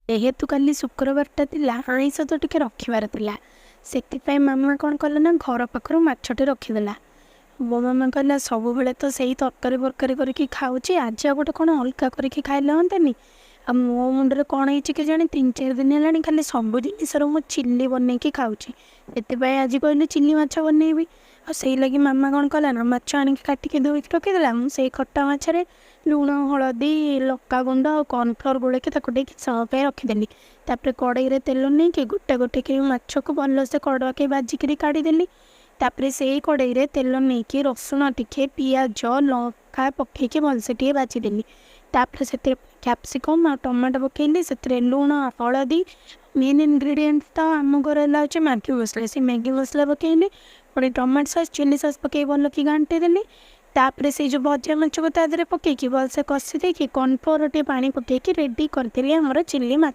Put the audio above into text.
ଯେହେତୁ କାଲି ଶୁକ୍ରବାରଟା ଥିଲା ଆଇଁଷ ତ ଟିକେ ରଖିବାର ଥିଲା। ସେଥିପାଇଁ ମାମା କ'ଣ କଲା ନା ଘର ପାଖରୁ ମାଛଟେ ରଖିଦେଲା। ମୋ ମାମା କହିଲା ସବୁବେଳେ ତ ସେଇ ତରକାରୀ ଫରକାରୀ କରିକି ଖାଉଛି, ଆଜି ଆଉ ଗୋଟେ କ'ଣ ଅଲଗା କରିକି ଖାଇଲେ ହୁଅନ୍ତାନି। ଆଉ ମୋ ମୁଣ୍ଡରେ କ'ଣ ହେଇଛି କେଜାଣି 3-4 ଦିନ ହେଲାଣି ଖାଲି ସବୁ ଜିନିଷର ମୁଁ ଚିଲି ବନେଇକି ଖାଉଛି। ସେଥିପାଇଁ ଆଜି କହିଲି ଚିଲି ମାଛ ବନେଇବି। ଆଉ ସେଇ ଲାଗି ମାମା କ'ଣ କଲା ନା ମାଛ ଆଣିକି କାଟିକି ଧୋଇକି ରଖିଦେଲା। ମୁଁ ସେଇ ଖଟା ମାଛରେ ଲୁଣ, ହଳଦୀ, ଲଙ୍କାଗୁଣ୍ଡ ଆଉ କର୍ଣ୍ଣଫ୍ଲୋର୍ ଗୋଳେଇକି ତାକୁ ଟିକେ କିଛି ସମୟ ପାଇଁ ରଖିଦେଲି। ତାପରେ କଡ଼େଇରେ ତେଲ ନେଇକି ଗୋଟେ ଗୋଟେ କରି ମାଛକୁ ଭଲସେ କଡ଼ାକେ ଭାଜିକିରି କାଢ଼ିଦେଲି। ତାପରେ ସେଇ କଡ଼େଇରେ ତେଲ ନେଇକି ରସୁଣ ଟିକେ, ପିଆଜ, ଲଙ୍କା ପକେଇକି ଭଲସେ ଟିକେ ଭାଜିଦେଲି। ତାପରେ ସେଥିରେ କ୍ୟାପ୍ସିକମ୍ ଆଉ ଟମାଟୋ ପକେଇଲି। ସେଥିରେ ଲୁଣ, ହଳଦୀ, ମେନ୍ ଇନଗ୍ରିଡ଼ିଏଣ୍ଟ ତ ଆମ ଘର ହେଲା ହେଉଛି ମ୍ୟାଗି ମସଲା। ସେ ମ୍ୟାଗି ମସଲା ପକେଇଲି। ପୁଣି ଟମାଟୋ ସସ୍, ଚିଲି ସସ୍ ପକେଇ ଭଲକି ଘାଣ୍ଟି ଦେଲି। ତାପରେ ସେଇ ଯେଉଁ ଭଜା ମାଛକୁ ତା ଦେହରେ ପକେଇକି ଭଲସେ କଷି ଦେଇକି କର୍ଣ୍ଣଫ୍ଲୋର୍ ଟିକେ ପାଣି ପକେଇକି ରେଡ଼ି କରିଦେଲି ଆମର ଚିଲି ମାଛ।